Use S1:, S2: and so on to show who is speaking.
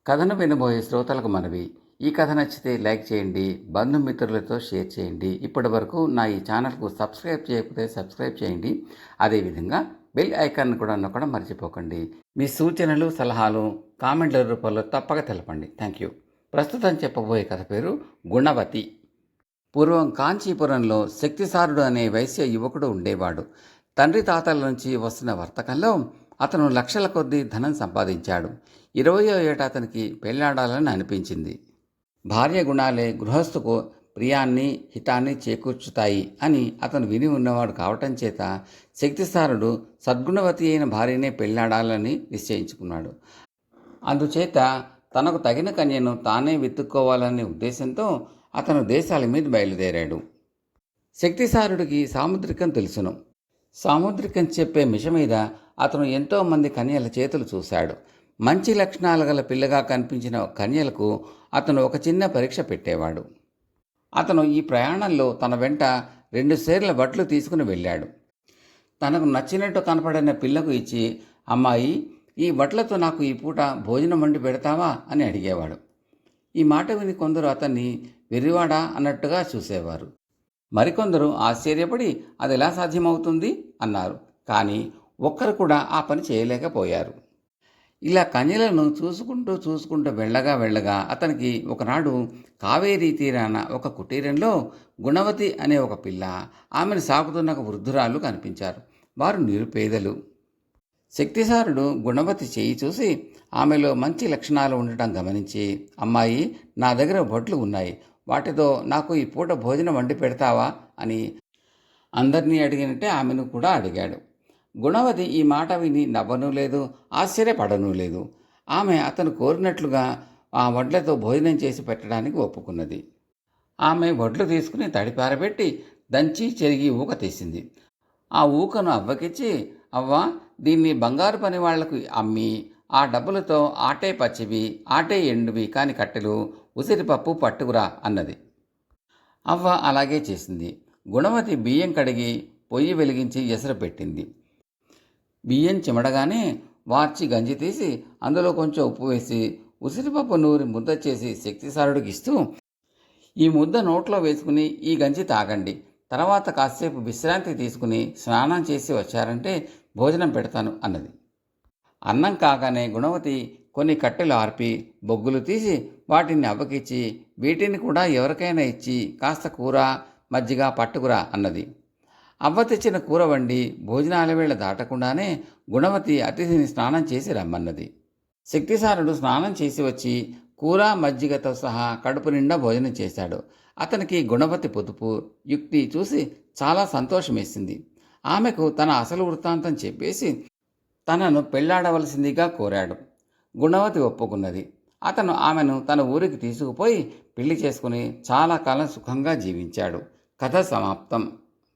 S1: కథను వినబోయే శ్రోతలకు మనవి. ఈ కథ నచ్చితే లైక్ చేయండి, బంధుమిత్రులతో షేర్ చేయండి. ఇప్పటి వరకు నా ఈ ఛానల్కు సబ్స్క్రైబ్ చేయకపోతే సబ్స్క్రైబ్ చేయండి. అదేవిధంగా బెల్ ఐకాన్ కూడా నొక్కడం మర్చిపోకండి. మీ సూచనలు సలహాలు కామెంట్ల రూపంలో తప్పక తెలపండి. Thank you. ప్రస్తుతం చెప్పబోయే కథ పేరు గుణవతి. పూర్వం కాంచీపురంలో శక్తిసారుడు అనే వైశ్య యువకుడు ఉండేవాడు. తండ్రి తాతల నుంచి వస్తున్న వర్తకంలో అతను లక్షల కొద్దీ ధనం సంపాదించాడు. 20వ ఏట అతనికి పెళ్లాడాలని అనిపించింది. భార్య గుణాలే గృహస్థుకు ప్రియాన్ని హితాన్ని చేకూర్చుతాయి అని అతను విని ఉన్నవాడు కావటం చేత శక్తిసారుడు సద్గుణవతి అయిన భార్యనే పెళ్లాడాలని నిశ్చయించుకున్నాడు. అందుచేత తనకు తగిన కన్యను తానే వెతుక్కోవాలనే ఉద్దేశంతో అతను దేశాల మీద బయలుదేరాడు. శక్తిసారుడికి సాముద్రికం తెలుసును. సాముద్రికం చెప్పే మిష మీద అతను ఎంతోమంది కన్యల చేతులు చూశాడు. మంచి లక్షణాలు గల పిల్లగా కనిపించిన కన్యలకు అతను ఒక చిన్న పరీక్ష పెట్టేవాడు. అతను ఈ ప్రయాణంలో తన వెంట 2 సేర్ల బట్టలు తీసుకుని వెళ్ళాడు. తనకు నచ్చినట్టు కనపడిన పిల్లకు ఇచ్చి, అమ్మాయి, ఈ బట్టలతో నాకు ఈ పూట భోజనం వండి పెడతావా అని అడిగేవాడు. ఈ మాట విని కొందరు అతన్ని వెర్రివాడా అన్నట్టుగా చూసేవారు. మరికొందరు ఆశ్చర్యపడి అది ఎలా సాధ్యమవుతుంది అన్నారు. కానీ ఒక్కరు కూడా ఆ పని చేయలేకపోయారు. ఇలా కన్యలను చూసుకుంటూ వెళ్ళగా అతనికి ఒకనాడు కావేరీ తీరాన ఒక కుటీరంలో గుణవతి అనే ఒక పిల్ల, ఆమెను సాకుతున్న ఒక వృద్ధురాలు కనిపించారు. వారు నిరుపేదలు. శక్తిసారుడు గుణవతి చేయి చూసి ఆమెలో మంచి లక్షణాలు ఉండటం గమనించి, అమ్మాయి, నా దగ్గర బొట్లు ఉన్నాయి, వాటితో నాకు ఈ పూట భోజనం వండి పెడతావా అని అందరినీ అడిగినట్టే ఆమెను కూడా అడిగాడు. గుణవతి ఈ మాట విని నవ్వనూ లేదు, ఆశ్చర్యపడనూ లేదు. ఆమె అతను కోరినట్లుగా ఆ వడ్లతో భోజనం చేసి పెట్టడానికి ఒప్పుకున్నది. ఆమె వడ్లు తీసుకుని తడిపారబెట్టి దంచి చెరిగి ఊక తీసింది. ఆ ఊకను అవ్వకిచ్చి, అవ్వ, దీన్ని బంగారు పని వాళ్లకు అమ్మి ఆ డబ్బులతో ఆటే పచ్చివి, ఆటే ఎండువి కాని కట్టెలు, ఉసిరిపప్పు పట్టుకురా అన్నది. అవ్వ అలాగే చేసింది. గుణవతి బియ్యం కడిగి పొయ్యి వెలిగించి ఎసరు పెట్టింది. బియ్యం చిమడగానే వార్చి గంజి తీసి అందులో కొంచెం ఉప్పు వేసి ఉసిరిపప్పు నూరి ముద్ద చేసి శక్తిసారుడికి ఇస్తూ, ఈ ముద్ద నోట్లో వేసుకుని ఈ గంజి తాగండి, తర్వాత కాసేపు విశ్రాంతి తీసుకుని స్నానం చేసి వచ్చారంటే భోజనం పెడతాను అన్నది. అన్నం కాగానే గుణవతి కొన్ని కట్టెలు ఆర్పి బొగ్గులు తీసి వాటిని అవ్వకిచ్చి, వీటిని కూడా ఎవరికైనా ఇచ్చి కాస్త కూర మజ్జిగ పట్టుకురా అన్నది. అవ్వ తెచ్చిన కూర వండి భోజనాల వేళ దాటకుండానే గుణవతి అతిథిని స్నానం చేసి రమ్మన్నది. శక్తిసారుడు స్నానం చేసి వచ్చి కూర మజ్జిగతో సహా కడుపు నిండా భోజనం చేశాడు. అతనికి గుణవతి పొదుపు యుక్తి చూసి చాలా సంతోషమేసింది. ఆమెకు తన అసలు వృత్తాంతం చెప్పేసి తనను పెళ్లాడవలసిందిగా కోరాడు. గుణవతి ఒప్పుకున్నది. అతను ఆమెను తన ఊరికి తీసుకుపోయి పెళ్లి చేసుకుని చాలా కాలం సుఖంగా జీవించాడు. కథ సమాప్తం.